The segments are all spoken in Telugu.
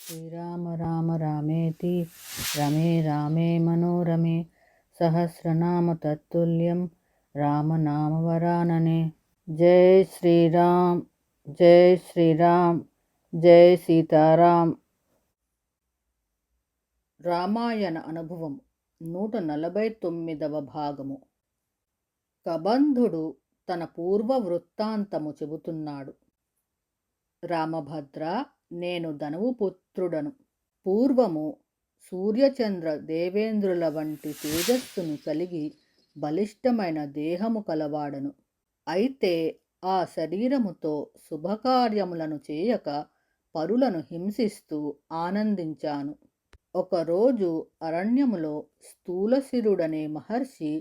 శ్రీరామ రామ రామేతి రమే రామే మనోరమే సహస్రనామ తత్తుల్యం రామనామవరాననే. జై శ్రీరామ్, జై శ్రీరామ్, జై సీతారాం. రామాయణ అనుభవం 149వ భాగము. కబంధుడు తన పూర్వ వృత్తాంతము చెబుతున్నాడు. రామభద్ర, నేను ధనువుపుత్రుడను. పూర్వము సూర్యచంద్ర దేవేంద్రుల వంటి తేజస్సును కలిగి బలిష్టమైన దేహము కలవాడను. అయితే ఆ శరీరముతో శుభకార్యములను చేయక పరులను హింసిస్తూ ఆనందించాను. ఒకరోజు అరణ్యములో స్థూలశిరుడనే మహర్షి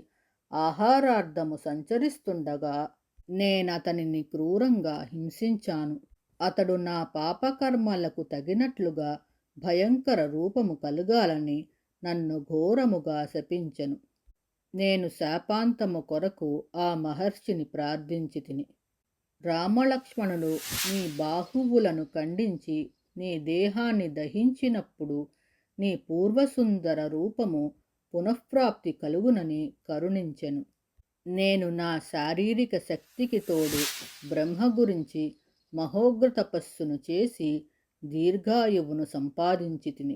ఆహారార్థము సంచరిస్తుండగా నేనతనిని క్రూరంగా హింసించాను. అతడు నా పాపకర్మలకు తగినట్లుగా భయంకర రూపము కలగాలని నన్ను ఘోరముగా శపించెను. నేను శాపాంతము కొరకు ఆ మహర్షిని ప్రార్థించితిని. రామలక్ష్మణులు నీ బాహువులను ఖండించి నీ దేహాన్ని దహించినప్పుడు నీ పూర్వసుందర రూపము పునఃప్రాప్తి కలుగునని కరుణించెను. నేను నా శారీరక శక్తికి తోడు బ్రహ్మ గురించి మహోగ్ర తపస్సును చేసి దీర్ఘాయువును సంపాదించి తిని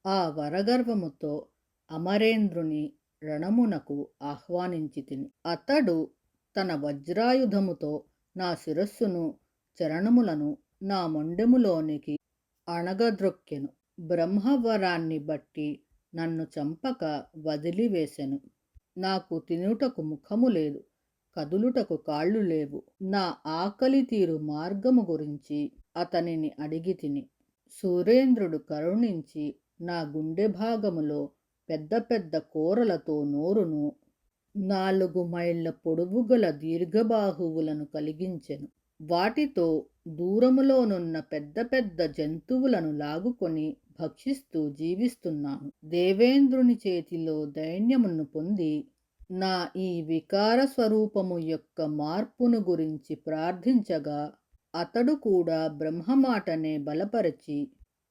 ఆ వరగర్వముతో అమరేంద్రుని రణమునకు ఆహ్వానించి తిని. అతడు తన వజ్రాయుధముతో నా శిరస్సును చరణములను నా మొండెములోనికి అణగద్రొక్కెను. బ్రహ్మవరాన్ని బట్టి నన్ను చంపక వదిలివేశెను. నాకు తినుటకు ముఖము లేదు, కదులుటకు కాళ్ళు లేవు. నా ఆకలి తీరు మార్గము గురించి అతనిని అడిగి తిని. సురేంద్రుడు కరుణించి నా గుండె భాగములో పెద్ద పెద్ద కూరలతో నోరును 4 మైళ్ళ పొడవుగల దీర్ఘబాహువులను కలిగించెను. వాటితో దూరములోనున్న పెద్ద పెద్ద జంతువులను లాగుకొని భక్షిస్తూ జీవిస్తున్నాను. దేవేంద్రుని చేతిలో దైన్యమును పొంది నా ఈ వికార స్వరూపము యొక్క మార్పును గురించి ప్రార్థించగా అతడు కూడా బ్రహ్మమాటనే బలపరచి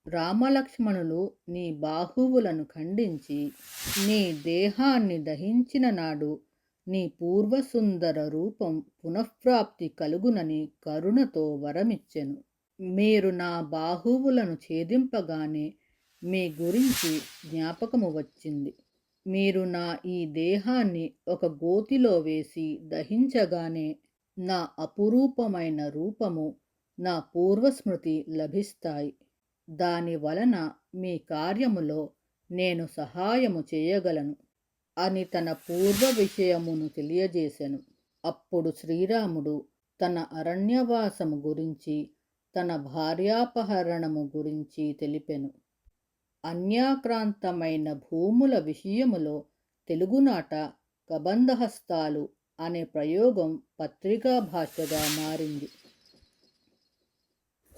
రామలక్ష్మణులు నీ బాహువులను ఖండించి నీ దేహాన్ని దహించిన నాడు నీ పూర్వసుందర రూపం పునఃప్రాప్తి కలుగునని కరుణతో వరమిచ్చెను. మీరు నా బాహువులను ఛేదింపగానే మీ గురించి జ్ఞాపకము వచ్చింది. మీరు నా ఈ దేహాన్ని ఒక గోతిలో వేసి దహించగానే నా అపురూపమైన రూపము, నా పూర్వస్మృతి లభిస్తాయి. దాని వలన మీ కార్యములో నేను సహాయము చేయగలను అని తన పూర్వ విషయమును తెలియజేసెను. అప్పుడు శ్రీరాముడు తన అరణ్యవాసము గురించి, తన భార్యాపహరణము గురించి తెలిపెను. అన్యాక్రాంతమైన భూముల విషయములో తెలుగునాట కబంధహస్తాలు అనే ప్రయోగం పత్రికా భాషగా మారింది.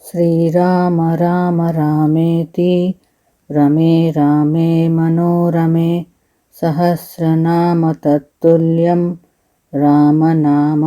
శ్రీరామ రామ రామేతి రమే రామే మనోరమే సహస్రనామ తత్తుల్యం రామనామవరాననే.